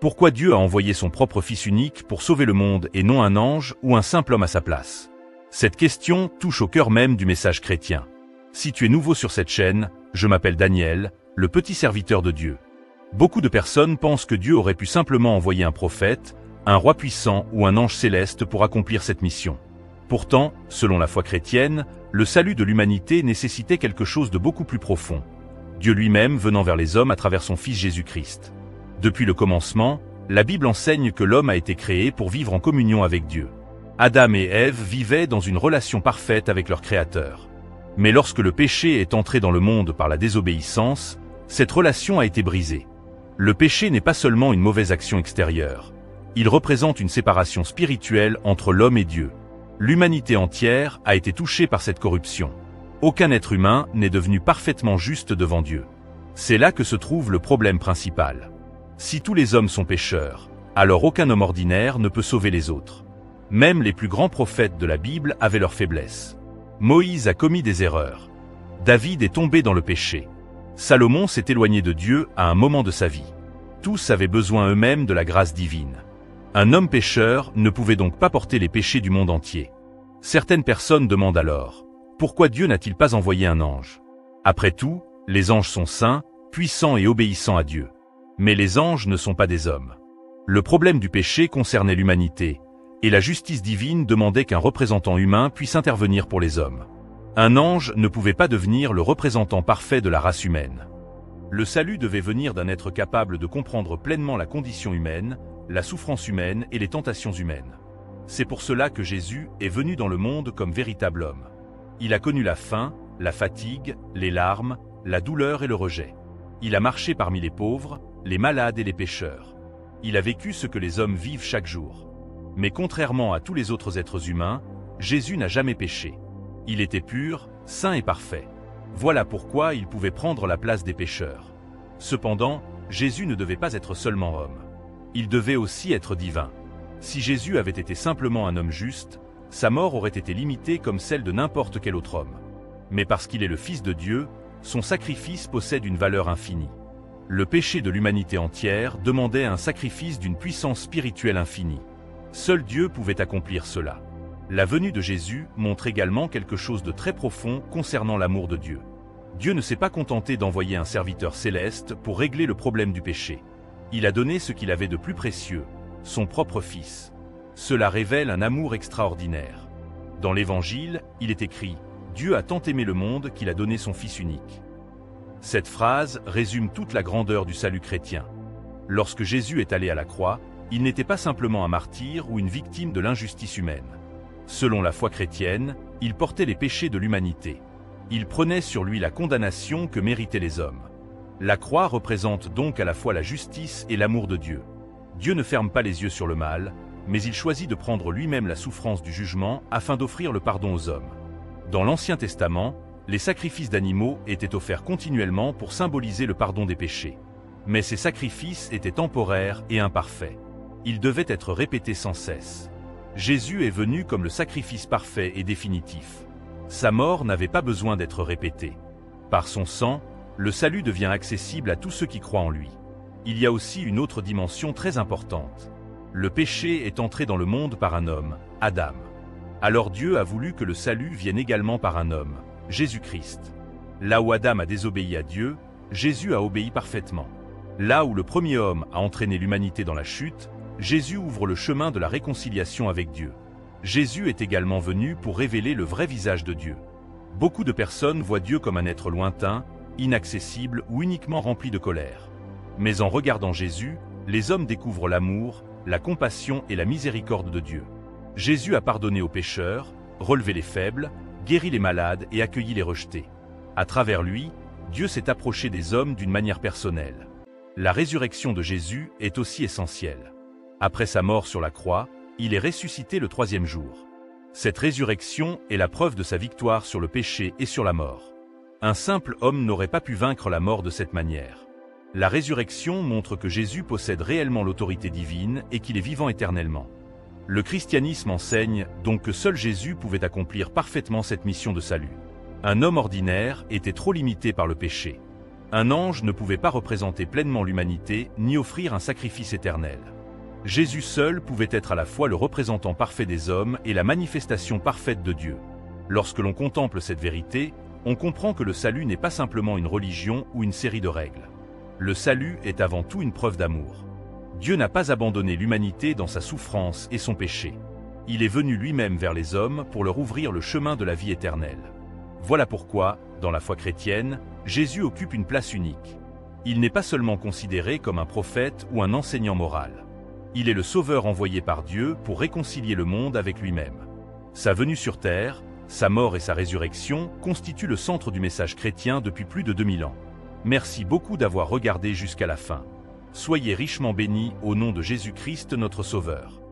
Pourquoi Dieu a envoyé son propre Fils unique pour sauver le monde et non un ange ou un simple homme à sa place? Cette question touche au cœur même du message chrétien. Si tu es nouveau sur cette chaîne, je m'appelle Daniel, le petit serviteur de Dieu. Beaucoup de personnes pensent que Dieu aurait pu simplement envoyer un prophète, un roi puissant ou un ange céleste pour accomplir cette mission. Pourtant, selon la foi chrétienne, le salut de l'humanité nécessitait quelque chose de beaucoup plus profond. Dieu lui-même venant vers les hommes à travers son Fils Jésus-Christ. Depuis le commencement, la Bible enseigne que l'homme a été créé pour vivre en communion avec Dieu. Adam et Ève vivaient dans une relation parfaite avec leur Créateur. Mais lorsque le péché est entré dans le monde par la désobéissance, cette relation a été brisée. Le péché n'est pas seulement une mauvaise action extérieure. Il représente une séparation spirituelle entre l'homme et Dieu. L'humanité entière a été touchée par cette corruption. Aucun être humain n'est devenu parfaitement juste devant Dieu. C'est là que se trouve le problème principal. Si tous les hommes sont pécheurs, alors aucun homme ordinaire ne peut sauver les autres. Même les plus grands prophètes de la Bible avaient leurs faiblesses. Moïse a commis des erreurs. David est tombé dans le péché. Salomon s'est éloigné de Dieu à un moment de sa vie. Tous avaient besoin eux-mêmes de la grâce divine. Un homme pécheur ne pouvait donc pas porter les péchés du monde entier. Certaines personnes demandent alors, pourquoi Dieu n'a-t-il pas envoyé un ange? Après tout, les anges sont saints, puissants et obéissants à Dieu. Mais les anges ne sont pas des hommes. Le problème du péché concernait l'humanité, et la justice divine demandait qu'un représentant humain puisse intervenir pour les hommes. Un ange ne pouvait pas devenir le représentant parfait de la race humaine. Le salut devait venir d'un être capable de comprendre pleinement la condition humaine, la souffrance humaine et les tentations humaines. C'est pour cela que Jésus est venu dans le monde comme véritable homme. Il a connu la faim, la fatigue, les larmes, la douleur et le rejet. Il a marché parmi les pauvres, les malades et les pécheurs. Il a vécu ce que les hommes vivent chaque jour. Mais contrairement à tous les autres êtres humains, Jésus n'a jamais péché. Il était pur, saint et parfait. Voilà pourquoi il pouvait prendre la place des pécheurs. Cependant, Jésus ne devait pas être seulement homme. Il devait aussi être divin. Si Jésus avait été simplement un homme juste, sa mort aurait été limitée comme celle de n'importe quel autre homme. Mais parce qu'il est le Fils de Dieu, son sacrifice possède une valeur infinie. Le péché de l'humanité entière demandait un sacrifice d'une puissance spirituelle infinie. Seul Dieu pouvait accomplir cela. La venue de Jésus montre également quelque chose de très profond concernant l'amour de Dieu. Dieu ne s'est pas contenté d'envoyer un serviteur céleste pour régler le problème du péché. Il a donné ce qu'il avait de plus précieux, son propre Fils. Cela révèle un amour extraordinaire. Dans l'Évangile, il est écrit « Dieu a tant aimé le monde qu'il a donné son Fils unique ». Cette phrase résume toute la grandeur du salut chrétien. Lorsque Jésus est allé à la croix, il n'était pas simplement un martyr ou une victime de l'injustice humaine. Selon la foi chrétienne, il portait les péchés de l'humanité. Il prenait sur lui la condamnation que méritaient les hommes. La croix représente donc à la fois la justice et l'amour de Dieu. Dieu ne ferme pas les yeux sur le mal, mais il choisit de prendre lui-même la souffrance du jugement afin d'offrir le pardon aux hommes. Dans l'Ancien Testament, les sacrifices d'animaux étaient offerts continuellement pour symboliser le pardon des péchés. Mais ces sacrifices étaient temporaires et imparfaits. Ils devaient être répétés sans cesse. Jésus est venu comme le sacrifice parfait et définitif. Sa mort n'avait pas besoin d'être répétée. Par son sang, le salut devient accessible à tous ceux qui croient en lui. Il y a aussi une autre dimension très importante. Le péché est entré dans le monde par un homme, Adam. Alors Dieu a voulu que le salut vienne également par un homme, Jésus-Christ. Là où Adam a désobéi à Dieu, Jésus a obéi parfaitement. Là où le premier homme a entraîné l'humanité dans la chute, Jésus ouvre le chemin de la réconciliation avec Dieu. Jésus est également venu pour révéler le vrai visage de Dieu. Beaucoup de personnes voient Dieu comme un être lointain, inaccessible ou uniquement rempli de colère. Mais en regardant Jésus, les hommes découvrent l'amour, la compassion et la miséricorde de Dieu. Jésus a pardonné aux pécheurs, relevé les faibles, guéri les malades et accueilli les rejetés. À travers lui, Dieu s'est approché des hommes d'une manière personnelle. La résurrection de Jésus est aussi essentielle. Après sa mort sur la croix, il est ressuscité le troisième jour. Cette résurrection est la preuve de sa victoire sur le péché et sur la mort. Un simple homme n'aurait pas pu vaincre la mort de cette manière. La résurrection montre que Jésus possède réellement l'autorité divine et qu'il est vivant éternellement. Le christianisme enseigne donc que seul Jésus pouvait accomplir parfaitement cette mission de salut. Un homme ordinaire était trop limité par le péché. Un ange ne pouvait pas représenter pleinement l'humanité ni offrir un sacrifice éternel. Jésus seul pouvait être à la fois le représentant parfait des hommes et la manifestation parfaite de Dieu. Lorsque l'on contemple cette vérité, on comprend que le salut n'est pas simplement une religion ou une série de règles. Le salut est avant tout une preuve d'amour. Dieu n'a pas abandonné l'humanité dans sa souffrance et son péché. Il est venu lui-même vers les hommes pour leur ouvrir le chemin de la vie éternelle. Voilà pourquoi, dans la foi chrétienne, Jésus occupe une place unique. Il n'est pas seulement considéré comme un prophète ou un enseignant moral. Il est le Sauveur envoyé par Dieu pour réconcilier le monde avec lui-même. Sa venue sur terre, sa mort et sa résurrection constituent le centre du message chrétien depuis plus de 2000 ans. Merci beaucoup d'avoir regardé jusqu'à la fin. Soyez richement bénis au nom de Jésus-Christ notre Sauveur.